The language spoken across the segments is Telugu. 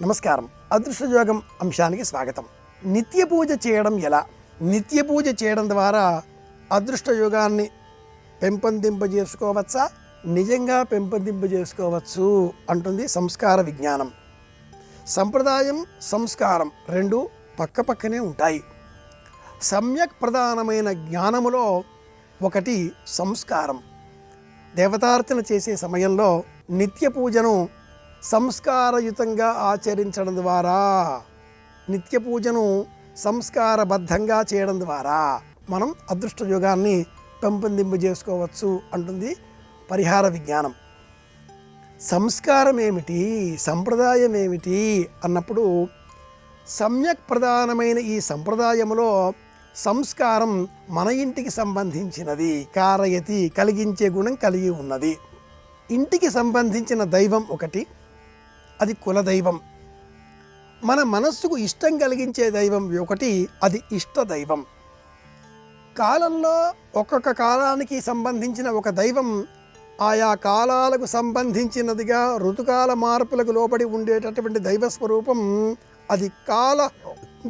నమస్కారం. అదృష్టయోగం అంశానికి స్వాగతం. నిత్య పూజ చేయడం ఎలా? నిత్య పూజ చేయడం ద్వారా అదృష్టయోగాన్ని పెంపొందింపజేసుకోవచ్చా? నిజంగా పెంపొందింపజేసుకోవచ్చు అంటుంది సంస్కార విజ్ఞానం. సంప్రదాయం, సంస్కారం రెండు పక్కపక్కనే ఉంటాయి. సమ్యక్ ప్రధానమైన జ్ఞానములో ఒకటి సంస్కారం. దేవతార్చన చేసే సమయంలో నిత్య పూజను సంస్కారయుతంగా ఆచరించడం ద్వారా, నిత్య పూజను సంస్కారబద్ధంగా చేయడం ద్వారా మనం అదృష్టయోగాన్ని పెంపొందింపజేసుకోవచ్చు అంటుంది పరిహార విజ్ఞానం. సంస్కారం ఏమిటి, సంప్రదాయం ఏమిటి అన్నప్పుడు సమ్యక్ ప్రధానమైన ఈ సంప్రదాయంలో సంస్కారం మన ఇంటికి సంబంధించినది. కారయతి, కలిగించే గుణం కలిగి ఉన్నది. ఇంటికి సంబంధించిన దైవం ఒకటి, అది కులదైవం. మన మనస్సుకు ఇష్టం కలిగించే దైవం ఒకటి, అది ఇష్ట దైవం. కాలంలో ఒక్కొక్క కాలానికి సంబంధించిన ఒక దైవం ఆయా కాలాలకు సంబంధించినదిగా ఋతుకాల మార్పులకు లోబడి ఉండేటటువంటి దైవస్వరూపం, అది కాల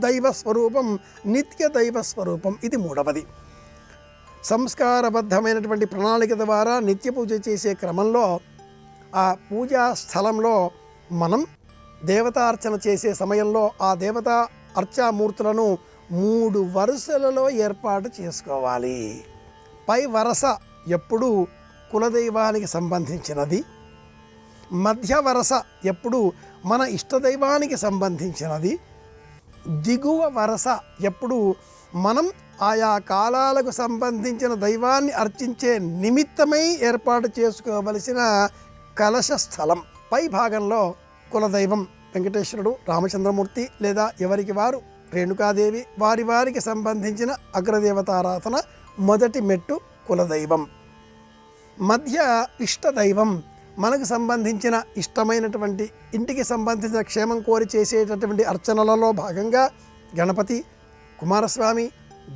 దైవస్వరూపం, నిత్య దైవస్వరూపం. ఇది మూడవది. సంస్కారబద్ధమైనటువంటి ప్రణాళిక ద్వారా నిత్య పూజ చేసే క్రమంలో ఆ పూజా స్థలంలో మనం దేవతార్చన చేసే సమయంలో ఆ దేవతా అర్చామూర్తులను 3 వరుసలలో ఏర్పాటు చేసుకోవాలి. పై వరస ఎప్పుడు కులదైవానికి సంబంధించినది, మధ్య వరస ఎప్పుడు మన ఇష్టదైవానికి సంబంధించినది, దిగువ వరస ఎప్పుడు మనం ఆయా కాలాలకు సంబంధించిన దైవాన్ని అర్చించే నిమిత్తమై ఏర్పాటు చేసుకోవలసిన కలశ స్థలం. పై భాగంలో కులదైవం వెంకటేశ్వరుడు, రామచంద్రమూర్తి లేదా ఎవరికి వారు రేణుకాదేవి, వారికి సంబంధించిన అగ్రదేవతారాధన మొదటి మెట్టు కులదైవం. మధ్య ఇష్టదైవం, మనకు సంబంధించిన ఇష్టమైనటువంటి ఇంటికి సంబంధించిన క్షేమం కోరి చేసేటటువంటి అర్చనలలో భాగంగా గణపతి, కుమారస్వామి,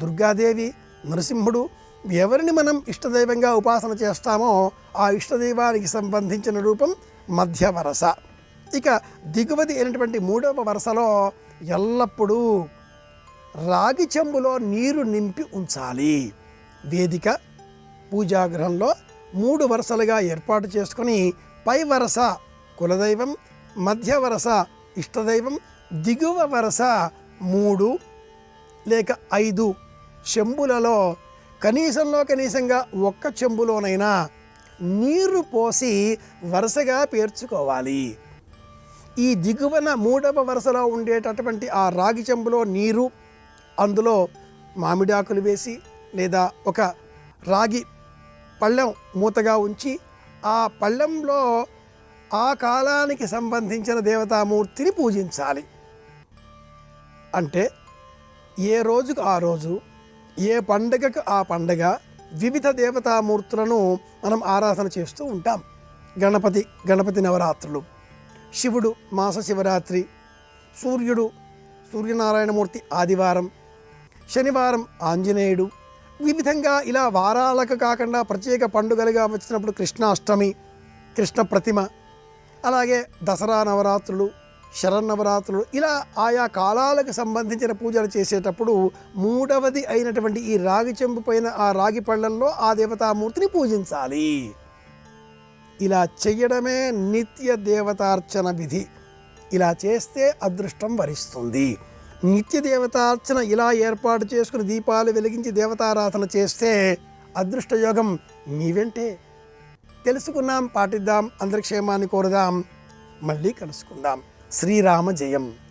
దుర్గాదేవి, నరసింహుడు, ఎవరిని మనం ఇష్టదైవంగా ఉపాసన చేస్తామో ఆ ఇష్టదైవానికి సంబంధించిన రూపం మధ్య వరస. ఇక దిగువది అయినటువంటి మూడవ వరసలో ఎల్లప్పుడూ రాగి చెంబులో నీరు నింపి ఉంచాలి. వేదిక పూజాగృహంలో 3 వరుసలుగా ఏర్పాటు చేసుకొని పై వరస కులదైవం, మధ్య వరస ఇష్టదైవం, దిగువ వరస 3 లేక 5 చెంబులలో కనీసంగా ఒక్క చెంబులోనైనా నీరు పోసి వరుసగా పేర్చుకోవాలి. ఈ దిగువన 3వ వరుసలో ఉండేటటువంటి ఆ రాగి చెంబులో నీరు, అందులో మామిడాకులు వేసి లేదా ఒక రాగి పళ్ళెం మూతగా ఉంచి ఆ పళ్ళెంలో ఆ కాలానికి సంబంధించిన దేవతామూర్తిని పూజించాలి. అంటే ఏ రోజుకు ఆ రోజు, ఏ పండగకు ఆ పండగ వివిధ దేవతామూర్తులను మనం ఆరాధన చేస్తూ ఉంటాం. గణపతి నవరాత్రులు, శివుడు మాస శివరాత్రి, సూర్యనారాయణమూర్తి ఆదివారం, శనివారం ఆంజనేయుడు. వివిధంగా ఇలా వారాలకు కాకుండా ప్రత్యేక పండుగలుగా వచ్చినప్పుడు కృష్ణాష్టమి, కృష్ణ ప్రతిమ, అలాగే దసరా నవరాత్రులు, శరన్నవరాత్రులు, ఇలా ఆయా కాలాలకు సంబంధించిన పూజలు చేసేటప్పుడు 3వది అయినటువంటి ఈ రాగి చెంబు పైన ఆ రాగి పళ్ళల్లో ఆ దేవతామూర్తిని పూజించాలి. ఇలా చెయ్యడమే నిత్య దేవతార్చన విధి. ఇలా చేస్తే అదృష్టం వరిస్తుంది. నిత్య దేవతార్చన ఇలా ఏర్పాటు చేసుకుని దీపాలు వెలిగించి దేవతారాధన చేస్తే అదృష్టయోగం మీ వెంటే. తెలుసుకున్నాం, పాటిద్దాం, అందరి క్షేమాన్ని కోరుదాం. మళ్ళీ కలుసుకుందాం. శ్రీరామ జయం.